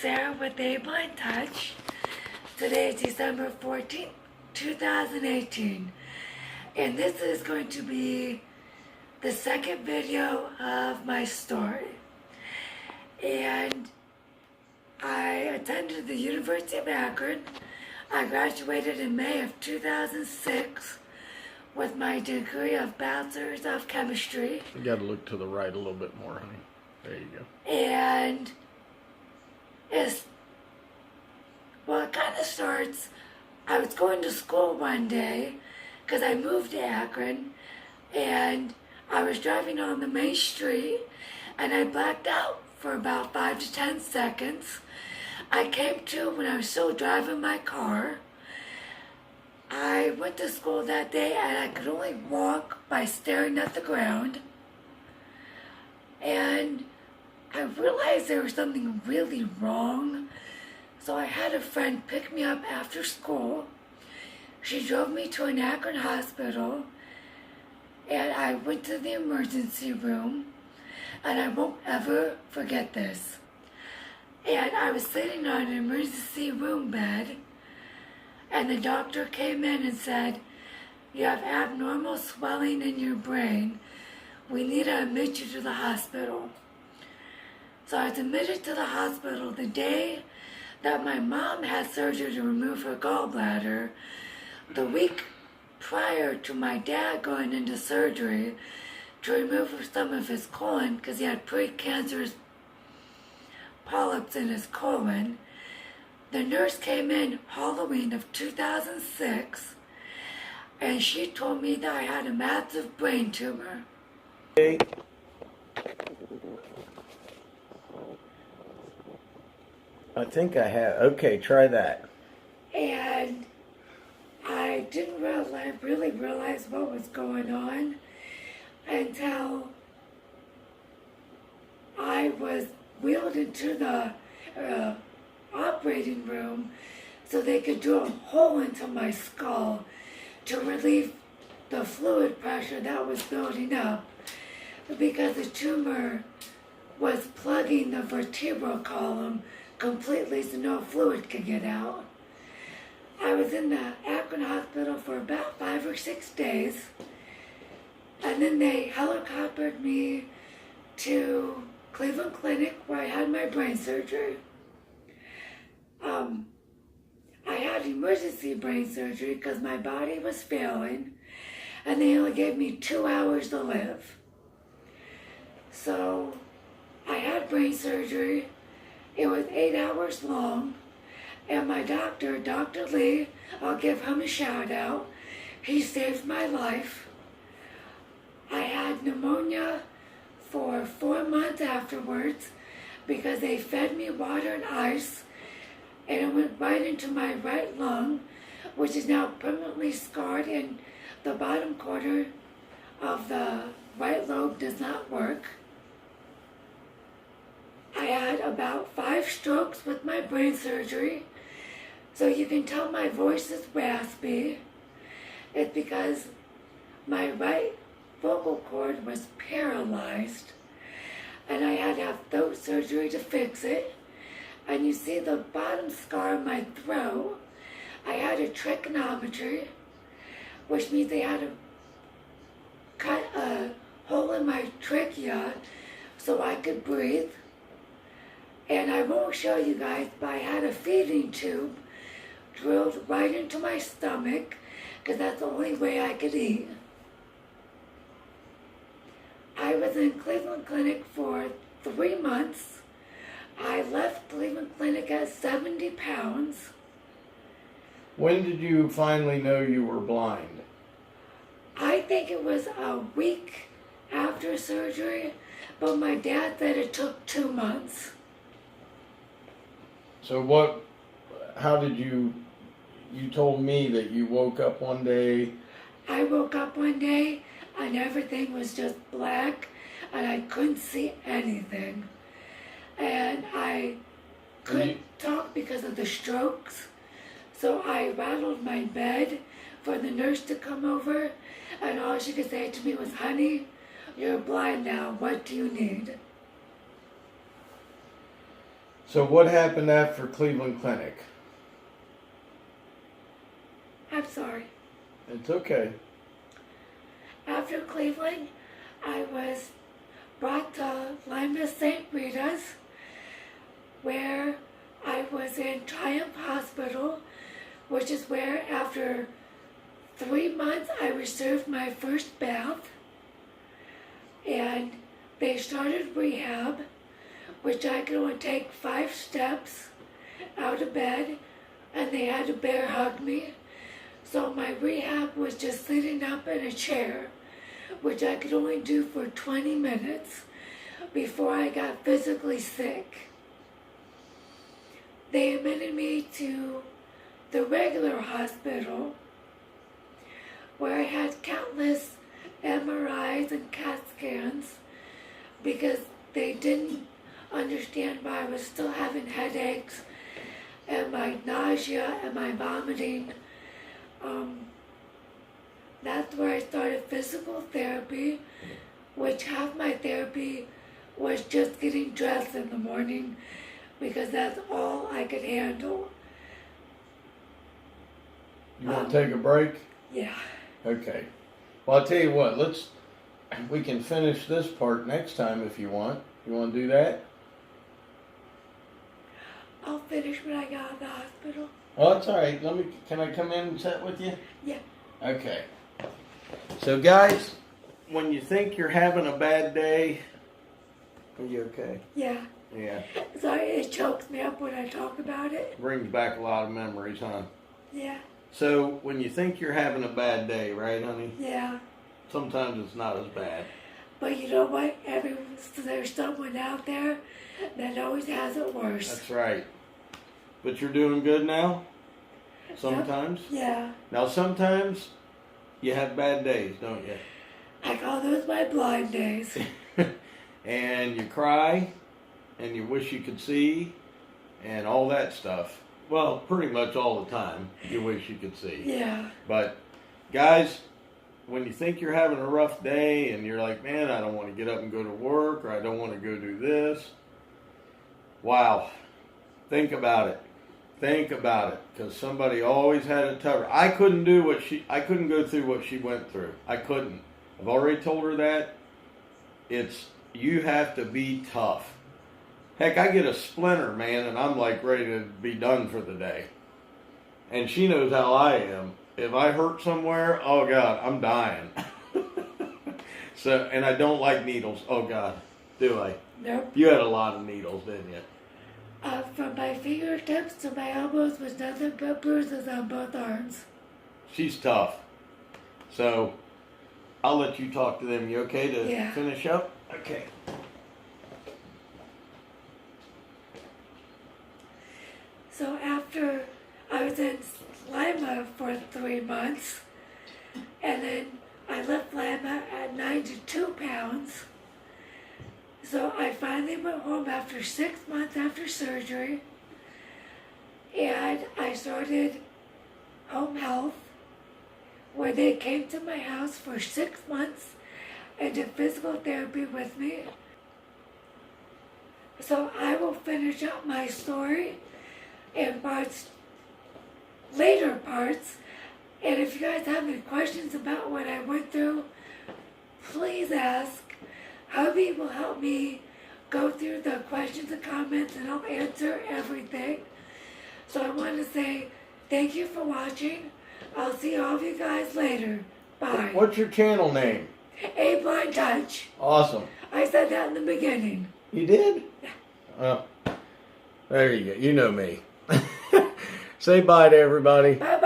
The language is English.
Sarah with Able in Touch. Today is December 14th, 2018. And this is going to be the second video of my story. And I attended the University of Akron. I graduated in May of 2006 with my degree of Bachelor's of Chemistry. You got to look to the right a little bit more, honey. There you go. And it kind of starts, I was going to school one day because I moved to Akron, and I was driving on the main street and I blacked out for about 5 to 10 seconds. I came to when I was still driving my car. I went to school that day and I could only walk by staring at the ground. And I realized there was something really wrong. So I had a friend pick me up after school. She drove me to an Akron hospital. And I went to the emergency room. And I won't ever forget this. And I was sitting on an emergency room bed. And the doctor came in and said, "You have abnormal swelling in your brain. We need to admit you to the hospital." So I was admitted to the hospital the day that my mom had surgery to remove her gallbladder. The week prior to my dad going into surgery to remove some of his colon because he had precancerous polyps in his colon. The nurse came in Halloween of 2006, and she told me that I had a massive brain tumor. Okay. I think I have. Okay, try that. And I didn't really realize what was going on until I was wheeled into the operating room so they could drill a hole into my skull to relieve the fluid pressure that was building up because the tumor was plugging the vertebral column completely so no fluid could get out. I was in the Akron hospital for about 5 or 6 days, and then they helicoptered me to Cleveland Clinic where I had my brain surgery. I had emergency brain surgery because my body was failing, and they only gave me 2 hours to live. So I had brain surgery. It was 8 hours long, and my doctor, Dr. Lee, I'll give him a shout out. He saved my life. I had pneumonia for 4 months afterwards because they fed me water and ice, and it went right into my right lung, which is now permanently scarred, and the bottom quarter of the right lobe does not work. I had about 5 strokes with my brain surgery, so you can tell my voice is raspy. It's because my right vocal cord was paralyzed, and I had to have throat surgery to fix it. And you see the bottom scar on my throat. I had a tracheotomy, which means they had to cut a hole in my trachea so I could breathe. And I won't show you guys, but I had a feeding tube drilled right into my stomach because that's the only way I could eat. I was in Cleveland Clinic for 3 months. I left Cleveland Clinic at 70 pounds. When did you finally know you were blind? I think it was a week after surgery, but my dad said it took 2 months. So how did you told me that you woke up one day. I woke up one day and everything was just black and I couldn't see anything. And I couldn't talk because of the strokes. So I rattled my bed for the nurse to come over, and all she could say to me was, "Honey, you're blind now. What do you need?" So what happened after Cleveland Clinic? I'm sorry. It's okay. After Cleveland, I was brought to Lima St. Rita's, where I was in Triumph Hospital, which is where after 3 months I received my first bath. And they started rehab, which I could only take 5 steps out of bed, and they had to bear hug me. So my rehab was just sitting up in a chair, which I could only do for 20 minutes before I got physically sick. They admitted me to the regular hospital, where I had countless MRIs and CAT scans, because they didn't understand why I was still having headaches and my nausea and my vomiting. That's where I started physical therapy, which half my therapy was just getting dressed in the morning, because that's all I could handle. You want to take a break? Yeah. Okay. Well, I'll tell you what, we can finish this part next time if you want. You want to do that? I'll finish when I get out of the hospital. Oh, that's all right. Can I come in and sit with you? Yeah. Okay. So, guys, when you think you're having a bad day, are you okay? Yeah. Yeah. Sorry, it chokes me up when I talk about it. Brings back a lot of memories, huh? Yeah. So, when you think you're having a bad day, right, honey? Yeah. Sometimes it's not as bad. But you know what? There's someone out there that always has it worse. That's right. But you're doing good now? Sometimes? Yeah. Now, sometimes you have bad days, don't you? I call those my blind days. And you cry, and you wish you could see, and all that stuff. Well, pretty much all the time, you wish you could see. Yeah. But, guys, when you think you're having a rough day, and you're like, man, I don't want to get up and go to work, or I don't want to go do this. Wow. Think about it. Think about it, because somebody always had it tougher. I couldn't go through what she went through. I couldn't. I've already told her that. You have to be tough. Heck, I get a splinter, man, and I'm like ready to be done for the day. And she knows how I am. If I hurt somewhere, oh God, I'm dying. And I don't like needles. Oh God, do I? Nope. You had a lot of needles, didn't you? From my fingertips to my elbows was nothing but bruises on both arms. She's tough. So, I'll let you talk to them. You okay to finish up? Okay. So after I was in Lima for 3 months, and then I left Lima at 92 pounds. So I finally went home after 6 months after surgery, and I started home health, where they came to my house for 6 months and did physical therapy with me. So I will finish up my story in later parts, and if you guys have any questions about what I went through, please ask. Hubby will help me go through the questions and comments, and I'll answer everything. So I want to say thank you for watching. I'll see all of you guys later. Bye. What's your channel name? A Blind Touch. Awesome. I said that in the beginning. You did? Yeah. There you go. You know me. Say bye to everybody. Bye-bye.